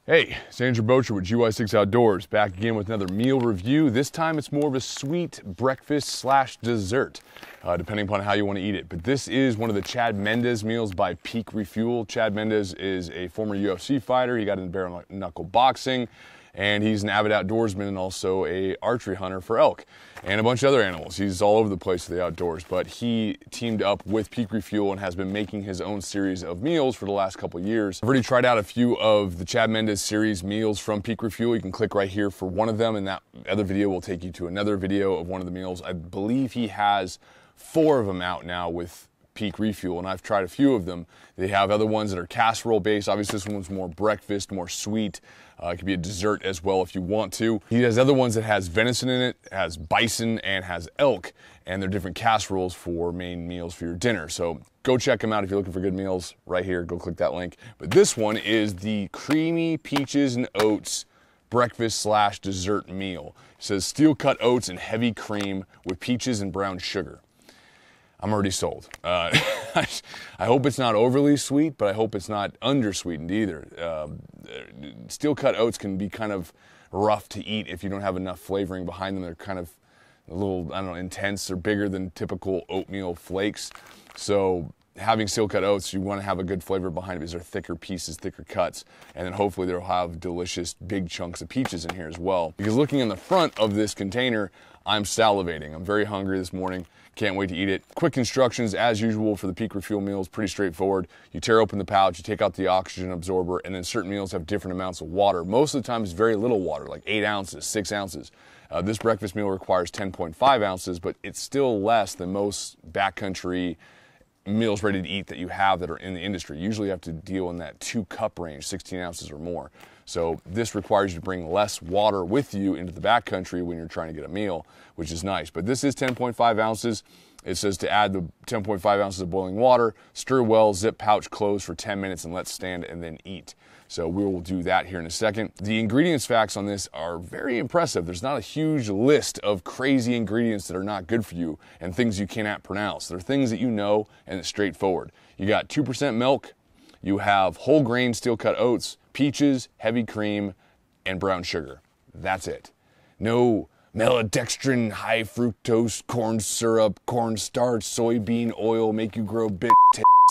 Hey, it's Andrew Bocher with GY6 Outdoors, back again with another meal review. This time it's more of a sweet breakfast slash dessert, depending upon how you want to eat it. But this is one of the Chad Mendes meals by Peak Refuel. Chad Mendes is a former UFC fighter. He got into bare knuckle boxing, and he's an avid outdoorsman and also a archery hunter for elk and a bunch of other animals. He's all over the place for the outdoors, but he teamed up with Peak Refuel and has been making his own series of meals for the last couple of years. I've already tried out a few of the Chad Mendes series meals from Peak Refuel. You can click right here for one of them, and that other video will take you to another video of one of the meals. I believe he has 4 of them out now with Peak Refuel, and I've tried a few of them. They have other ones that are casserole based. Obviously this one's more breakfast, more sweet. It could be a dessert as well if you want to. He has other ones that has venison in it, has bison, and has elk, and they're different casseroles for main meals for your dinner. So go check them out if you're looking for good meals. Right here, go click that link. But this one is the Creamy Peaches and Oats breakfast slash dessert meal. It says steel cut oats and heavy cream with peaches and brown sugar. I'm already sold. I hope it's not overly sweet, but I hope it's not undersweetened either. Steel cut oats can be kind of rough to eat if you don't have enough flavoring behind them. They're kind of a little, I don't know, intense. They're bigger than typical oatmeal flakes. So having steel cut oats, you want to have a good flavor behind it because they're thicker pieces, thicker cuts, and then hopefully they'll have delicious big chunks of peaches in here as well. Because looking in the front of this container, I'm salivating. I'm very hungry this morning. Can't wait to eat it. Quick instructions as usual for the Peak Refuel meals, pretty straightforward. You tear open the pouch, you take out the oxygen absorber, and then certain meals have different amounts of water. Most of the time it's very little water, like 8 ounces, 6 ounces. This breakfast meal requires 10.5 ounces, but it's still less than most backcountry meals ready to eat that you have that are in the industry. Usually you have to deal in that 2-cup range, 16 ounces or more. So this requires you to bring less water with you into the backcountry when you're trying to get a meal, which is nice. But this is 10.5 ounces. It says to add the 10.5 ounces of boiling water, stir well, zip pouch closed for 10 minutes and let stand and then eat. So we will do that here in a second. The ingredients facts on this are very impressive. There's not a huge list of crazy ingredients that are not good for you and things you cannot pronounce. They're things that you know and it's straightforward. You got 2% milk, you have whole grain steel cut oats, peaches, heavy cream, and brown sugar. That's it. No maltodextrin, high fructose, corn syrup, cornstarch, soybean oil, make you grow bitch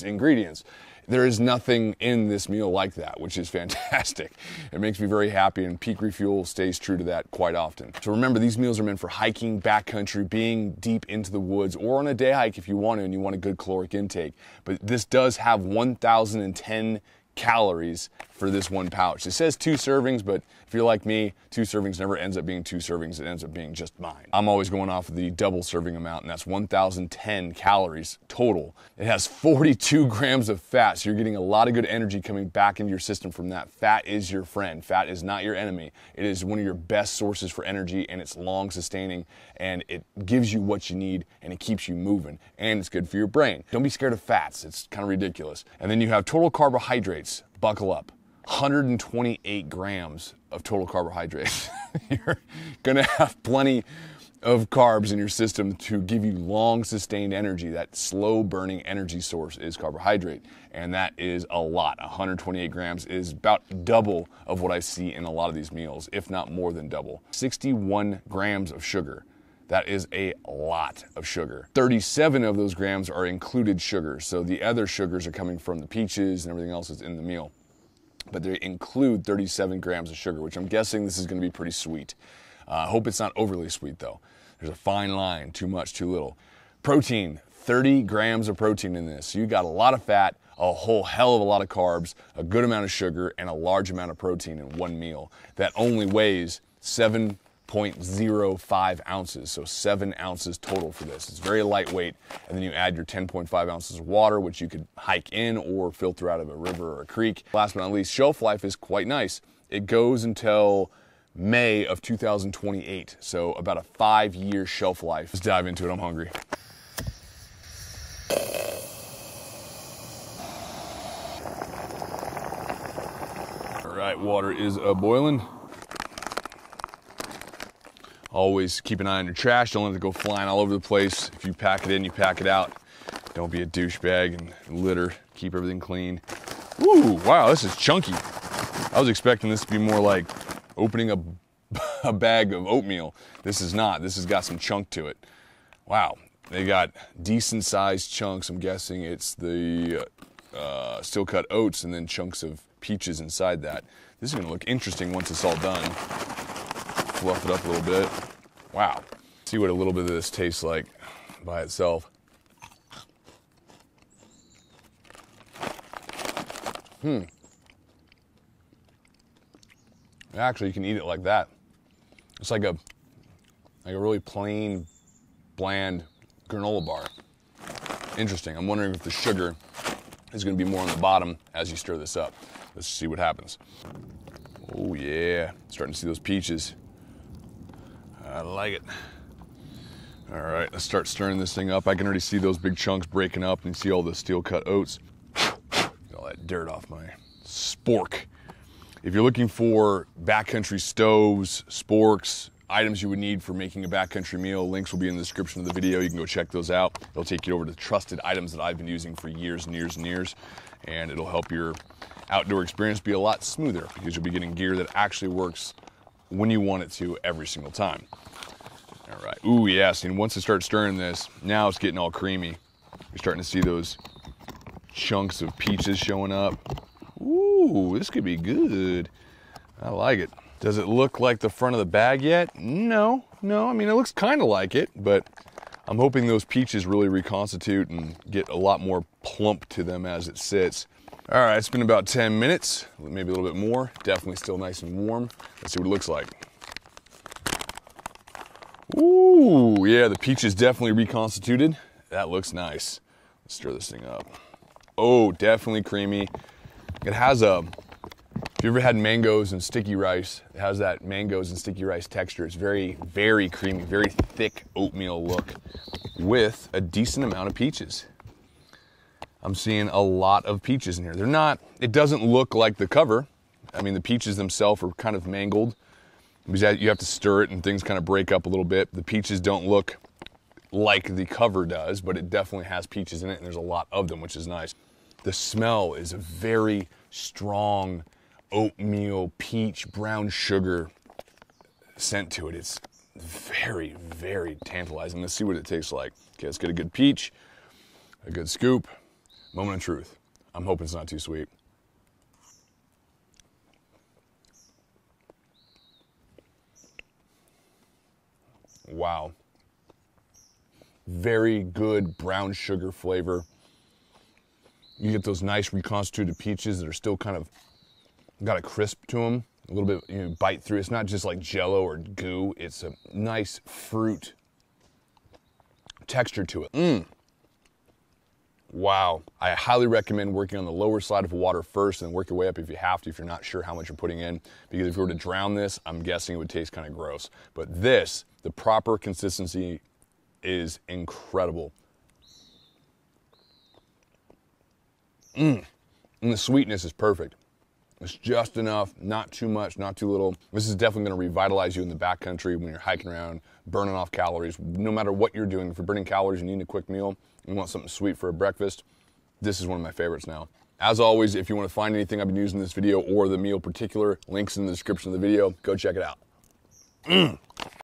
ingredients. There is nothing in this meal like that, which is fantastic. It makes me very happy, and Peak Refuel stays true to that quite often. So remember, these meals are meant for hiking, backcountry, being deep into the woods, or on a day hike if you want to and you want a good caloric intake. But this does have 1,010 calories for this one pouch. It says 2 servings, but if you're like me, 2 servings never ends up being 2 servings. It ends up being just mine. I'm always going off of the double serving amount, and that's 1,010 calories total. It has 42 grams of fat, so you're getting a lot of good energy coming back into your system from that. Fat is your friend. Fat is not your enemy. It is one of your best sources for energy, and it's long sustaining, and it gives you what you need, and it keeps you moving, and it's good for your brain. Don't be scared of fats. It's kind of ridiculous. And then you have total carbohydrates. Buckle up. 128 grams of total carbohydrates. You're gonna have plenty of carbs in your system to give you long sustained energy. That slow burning energy source is carbohydrate, and that is a lot. 128 grams is about double of what I see in a lot of these meals, if not more than double. 61 grams of sugar. That is a lot of sugar. 37 of those grams are included sugar, so the other sugars are coming from the peaches and everything else that's in the meal. But they include 37 grams of sugar, which I'm guessing this is going to be pretty sweet. I hope it's not overly sweet, though. There's a fine line, too much, too little. Protein, 30 grams of protein in this. So you got a lot of fat, a whole hell of a lot of carbs, a good amount of sugar, and a large amount of protein in one meal. That only weighs 7.05 ounces, so 7 ounces total for this. It's very lightweight, and then you add your 10.5 ounces of water, which you could hike in or filter out of a river or a creek. Last but not least, shelf life is quite nice. It goes until May of 2028, so about a 5-year shelf life. Let's dive into it. I'm hungry. All right, water is boiling. Always keep an eye on your trash. Don't let it go flying all over the place. If you pack it in, you pack it out. Don't be a douchebag and litter. Keep everything clean. Ooh, wow, this is chunky. I was expecting this to be more like opening a bag of oatmeal. This is not. This has got some chunk to it. Wow, they got decent sized chunks. I'm guessing it's the steel cut oats and then chunks of peaches inside that. This is gonna look interesting once it's all done. Fluff it up a little bit. Wow. See what a little bit of this tastes like by itself. Actually, you can eat it like that. It's like a really plain, bland granola bar. Interesting. I'm wondering if the sugar is going to be more on the bottom as you stir this up. Let's see what happens. Oh yeah, starting to see those peaches. I like it. All right, let's start stirring this thing up. I can already see those big chunks breaking up, and you see all the steel cut oats. Get all that dirt off my spork. If you're looking for backcountry stoves, sporks, items you would need for making a backcountry meal, links will be in the description of the video. You can go check those out. It'll take you over to trusted items that I've been using for years and years and years, and it'll help your outdoor experience be a lot smoother because you'll be getting gear that actually works when you want it to every single time. All right. Ooh, yes. And once I start stirring this, now it's getting all creamy. You're starting to see those chunks of peaches showing up. Ooh, this could be good. I like it. Does it look like the front of the bag yet? No. I mean, it looks kind of like it, but I'm hoping those peaches really reconstitute and get a lot more plump to them as it sits. All right, it's been about 10 minutes, maybe a little bit more. Definitely still nice and warm. Let's see what it looks like. Ooh, yeah, the peaches definitely reconstituted. That looks nice. Let's stir this thing up. Oh, definitely creamy. It has if you ever had mangoes and sticky rice, it has that mangoes and sticky rice texture. It's very, very creamy, very thick oatmeal look with a decent amount of peaches. I'm seeing a lot of peaches in here. It doesn't look like the cover. I mean, the peaches themselves are kind of mangled because you have to stir it and things kind of break up a little bit. The peaches don't look like the cover does, but it definitely has peaches in it, and there's a lot of them, which is nice. The smell is a very strong oatmeal, peach, brown sugar scent to it. It's very, very tantalizing. Let's see what it tastes like. Okay, let's get a good peach, a good scoop. Moment of truth. I'm hoping it's not too sweet. Wow. Very good brown sugar flavor. You get those nice reconstituted peaches that are still kind of got a crisp to them. A little bit, you bite through. It's not just like jello or goo. It's a nice fruit texture to it. Wow. I highly recommend working on the lower side of water first and work your way up if you have to, if you're not sure how much you're putting in. Because if you were to drown this, I'm guessing it would taste kind of gross. But this, the proper consistency is incredible. And the sweetness is perfect. It's just enough, not too much, not too little. This is definitely going to revitalize you in the backcountry when you're hiking around, burning off calories. No matter what you're doing, if you're burning calories and you need a quick meal, you want something sweet for a breakfast, this is one of my favorites now. As always, if you want to find anything I've been using in this video or the meal in particular, links in the description of the video, go check it out.